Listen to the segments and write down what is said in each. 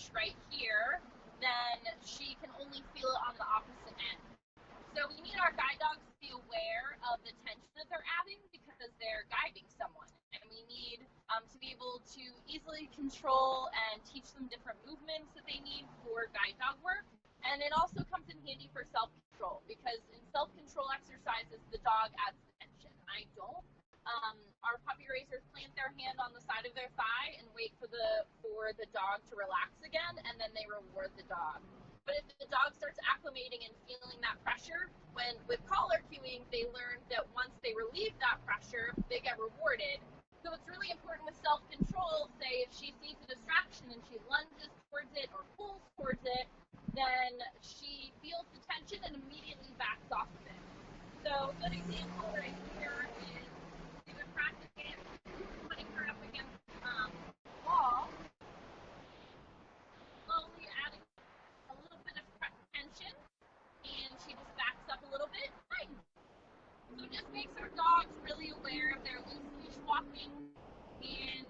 leash right here, then she can only feel it on the opposite end. So we need our guide dogs to be aware of the tension that they're adding because they're guiding someone. And we need to be able to easily control and teach them different movements that they need for guide dog work. And it also comes in handy for self-control because in self-control exercises, the dog adds the tension. I don't. Our puppy raisers plant their hand on the side of their thigh and wait for the dog to relax again, and then they reward the dog. But if the dog starts acclimating and feeling that pressure, with collar cueing, they learn that once they relieve that pressure, they get rewarded. So it's really important with self-control. Say if she sees a distraction and she lunges towards it or pulls towards it, then she feels the tension and immediately backs off of it. So a good example right here is we've been practicing putting her up against the wall, slowly adding a little bit of tension, and she just backs up a little bit. Fine. So it just makes our dogs really aware of their loose leash walking, and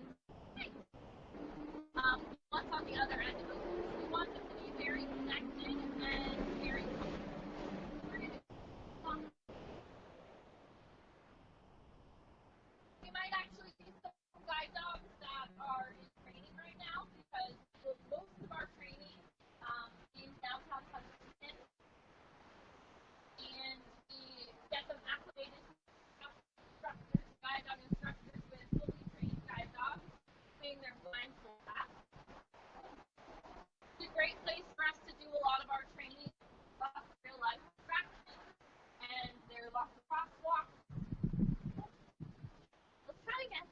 what's on the other end of it. We want them to be very connected and very comfortable. We might actually see some guide dogs that are in training right now because most of our training in downtown Huntington, and we get them acclimated instructors, guide dog instructors with fully trained guide dogs, doing their blindfold back. It's a great place for us to do a lot of our training, lots of real life distractions, and there are lots of crosswalks. Let's try again.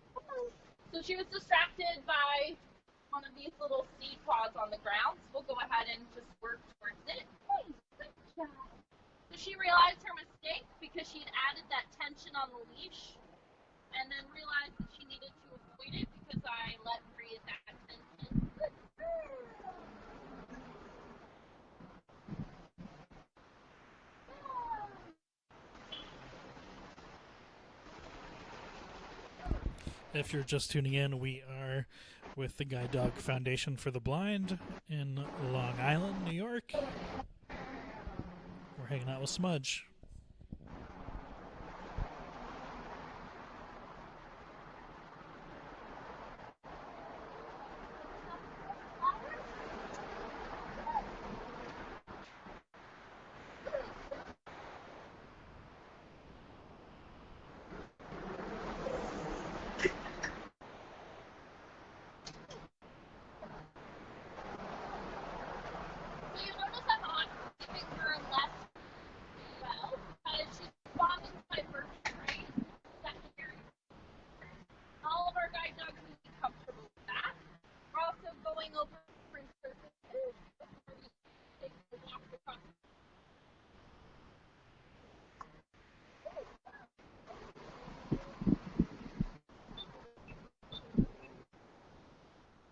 So she was distracted by one of these little seed pods on the ground, so we'll go ahead and just work towards it. Good job. So she realized her mistake because she'd added that tension on the leash, and then realized that she needed to avoid it because I let breathe that tension. Good. If you're just tuning in, we are with the Guide Dog Foundation for the Blind in Long Island, New York. We're hanging out with Smudge.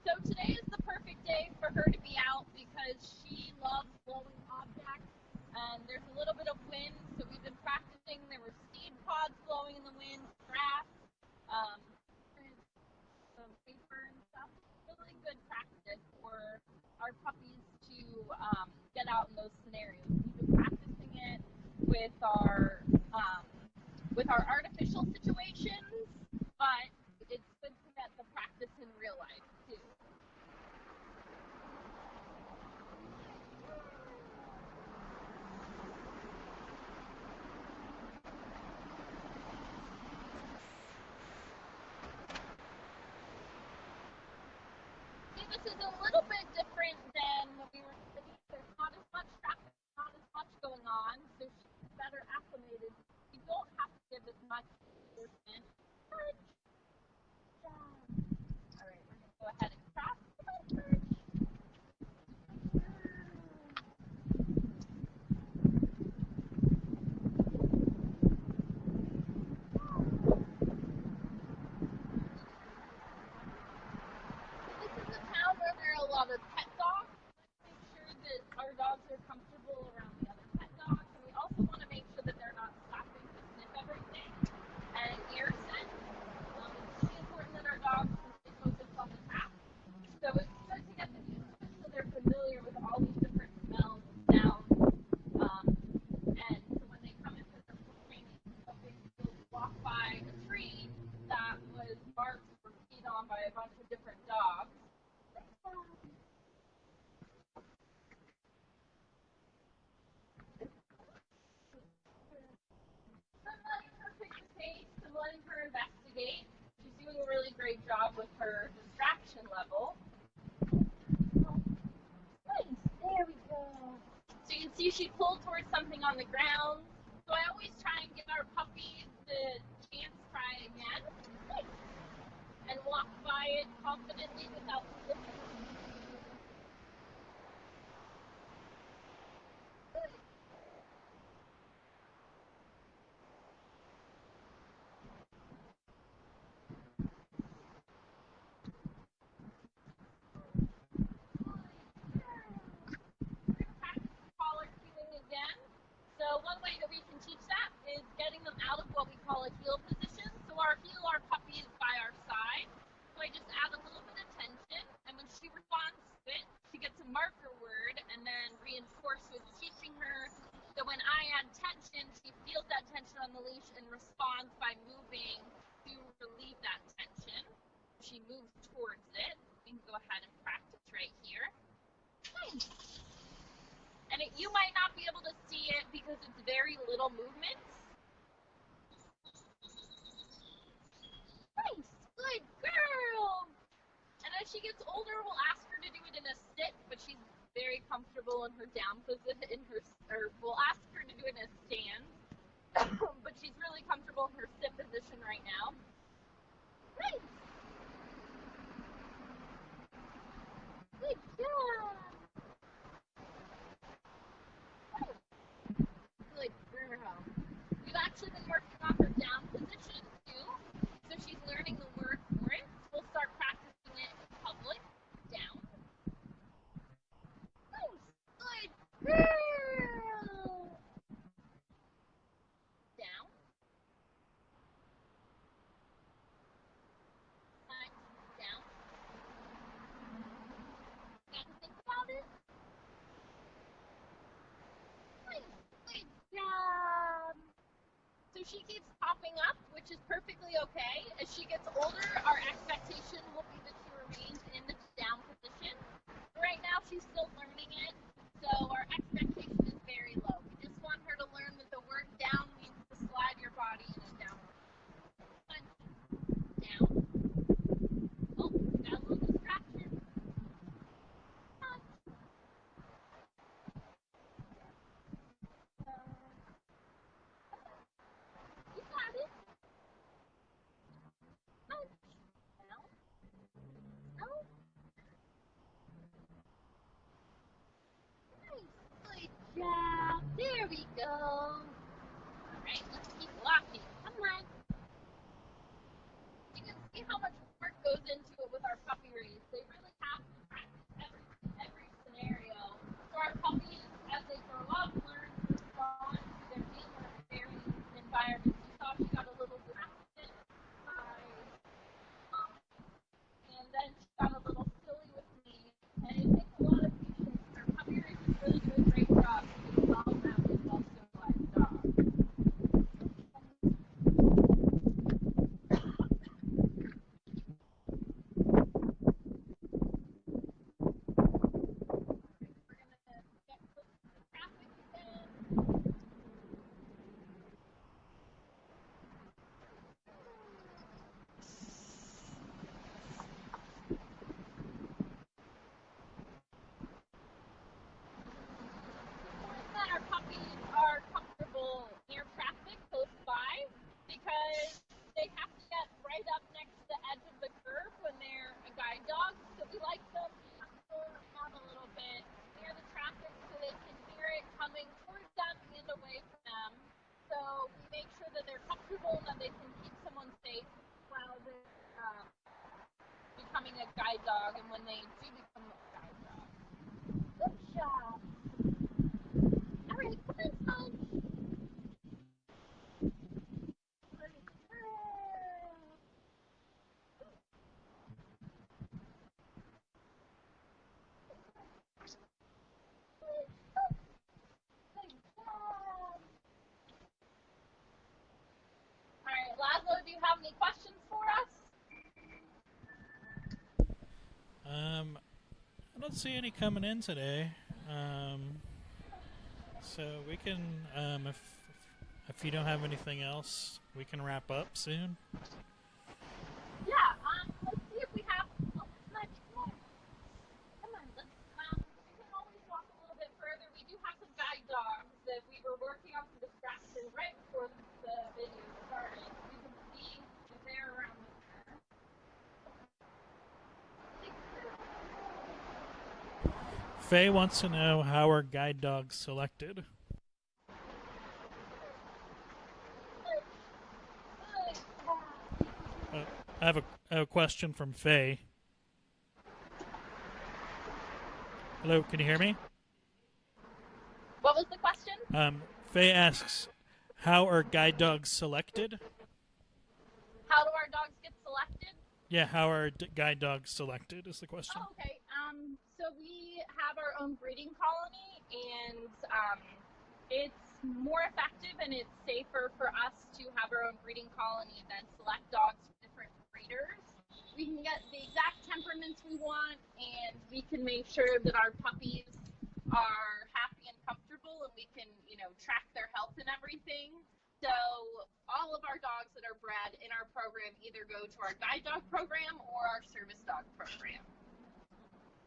So today is the perfect day for her to be out because she loves blowing objects, and there's a little bit of wind, so we've been practicing. There were seed pods blowing in the wind, grass, some paper and stuff. Really good practice for our puppies to get out in those scenarios. We've been practicing it with our artificial situations, but it's good to get the practice in real life too. See, this is a little bit different than when we were sitting. There's not as much traffic, not as much going on, so she's better acclimated. You don't have to give as much enforcement. Good job. All right, we're going to go ahead and cross. A lot of pet dogs. Let's make sure that our dogs are comfortable around the other pet dogs, and we also want to make sure that they're not stopping to sniff everything and ear scent. It's really important that our dogs can stay focused on the task. So if you start to get them used to it, so they're See, she pulled towards something on the ground. So I always try and give our puppies the chance to try again. And walk by it confidently without slipping. Collar cueing again. So one way that we can teach that is getting them out of what we call a heel position. So our puppy is by our side. So I just add a little bit of tension, and when she responds to it, she gets a marker word, and then reinforce with teaching her that when I add tension, she feels that tension on the leash and responds by moving to relieve that tension. She moves towards it. We can go ahead and practice right here. Nice. And you might not be able to see it because it's very little movement. Nice, good girl. And as she gets older, we'll ask her to do it in a sit, but she's very comfortable in her down position. We'll ask her to do it in a stand, but she's really comfortable in her sit position right now. Nice. Good job. Good girl. We've actually been working on her down position too, so she's learning the word for it. We'll start practicing it in public. Down. Nice. Good girl. Down. Nice. Down. Got to think about it. Nice. Good job. So she keeps popping up, which is perfectly okay. As she gets older, our expectation will be that she remains in the down position. Right now, she's still learning it, so our expectation is very low. We just want her to learn that the word down means to slide your body in a down. Down. Oh, got a little distraction. You got it. Down. Oh. Nice. Good job. There we go. Alright, let's keep walking. Come on. You can see how much work goes into it with our puppy race. They really have to practice every scenario. So our puppies, as they grow up, learn to respond to their handler in varying environments. You saw she got a little distracted by and then she got a little silly with me. And it takes a lot of patience. Our puppy race is really doing a great job. She's doing well-rounded, well-civilized job. That our puppies are comfortable near traffic close by because they have to get right up next to the edge of the curb when they're a guide dog. So we like them to have a little bit near the traffic so they can hear it coming towards them and away from them. So we make sure that they're comfortable and that they can keep someone safe while they're becoming a guide dog and when they do become a guide dog. Good job. All right, come on, Smudge. Good girl. Good job. All right, Laszlo, do you have any questions for us? I don't see any coming in today. So we can, if you don't have anything else, we can wrap up soon. Yeah, let's see if we have. Oh, Smudge, come on. Come on, we can always walk a little bit further. We do have some guide dogs. Faye wants to know, how are guide dogs selected? Uh, I have a question from Faye. Hello, can you hear me? What was the question? Faye asks, how are guide dogs selected? How do our dogs get selected? Yeah, how are guide dogs selected is the question. Oh, okay. So we have our own breeding colony, and it's more effective and it's safer for us to have our own breeding colony than select dogs from different breeders. We can get the exact temperaments we want, and we can make sure that our puppies are happy and comfortable, and we can, track their health and everything. So all of our dogs that are bred in our program either go to our guide dog program or our service dog program.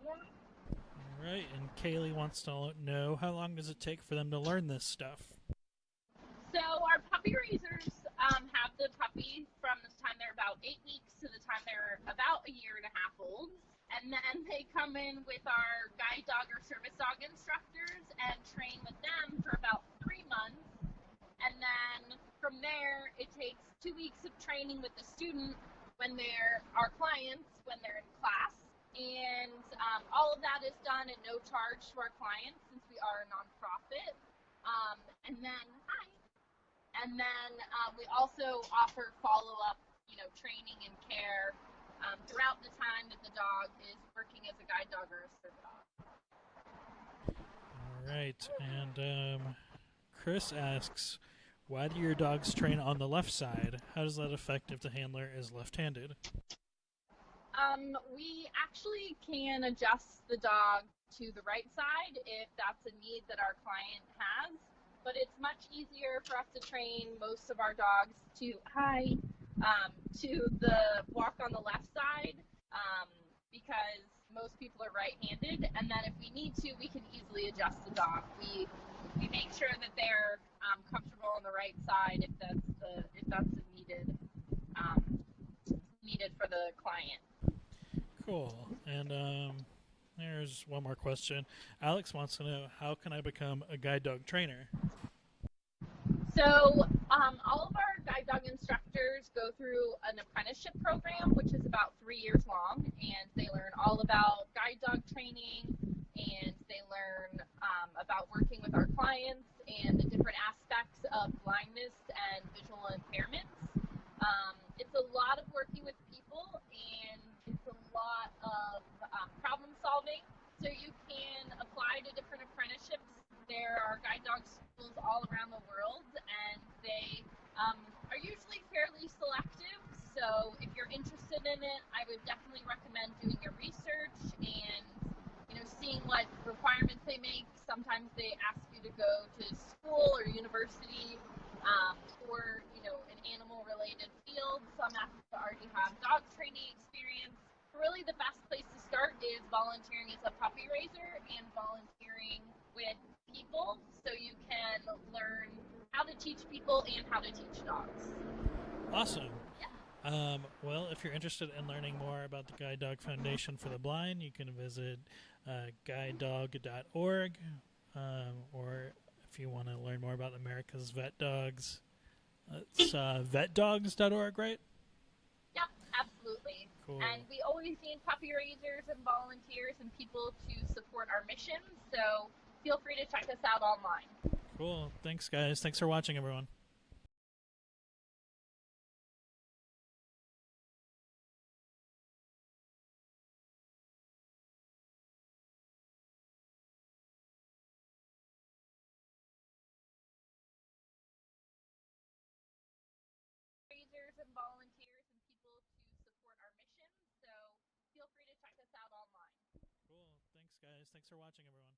All right, and Kaylee wants to know, how long does it take for them to learn this stuff? So our puppy raisers have the puppy from the time they're about 8 weeks to the time they're about a year and a half old. And then they come in with our guide dog or service dog instructors and train with them for about 3 months. And then from there, it takes 2 weeks of training with the student when they're our clients, when they're in class. And all of that is done at no charge to our clients since we are a nonprofit. And then we also offer follow-up, training and care throughout the time that the dog is working as a guide dog or a service dog. All right, and Chris asks, why do your dogs train on the left side? How does that affect if the handler is left-handed? We actually can adjust the dog to the right side if that's a need that our client has, but it's much easier for us to train most of our dogs to the walk on the left side because most people are right-handed, and then if we need to, we can easily adjust the dog. We make sure that they're comfortable on the right side if that's needed for the client. Cool. And there's one more question. Alex wants to know, how can I become a guide dog trainer? So all of our guide dog instructors go through an apprenticeship program, which is about 3 years long, and they learn all about guide dog training, and they learn about working with our clients and the different aspects of blindness and visual impairments. It's a lot of working with people, and it's a lot of problem solving. So you can apply to different apprenticeships. There are guide dog schools all around the world, and they are usually fairly selective. So if you're interested in it, I would definitely recommend doing your research and seeing what requirements they make. Sometimes they ask you to go to school or university or an animal-related field. Some ask you to already have dog training experience. Really, the best place to start is volunteering as a puppy raiser and volunteering with people, so you can learn how to teach people and how to teach dogs. Awesome. Yeah. Well, if you're interested in learning more about the Guide Dog Foundation for the Blind, you can visit guidedog.org, or if you want to learn more about America's Vet Dogs, it's vetdogs.org, right? Yep, absolutely. Cool. And we always need puppy raisers and volunteers and people to support our mission, so feel free to check us out online. Cool. Thanks, guys. Thanks for watching, everyone. Raisers and volunteers and people to support our mission, so feel free to check us out online. Cool. Thanks, guys. Thanks for watching, everyone.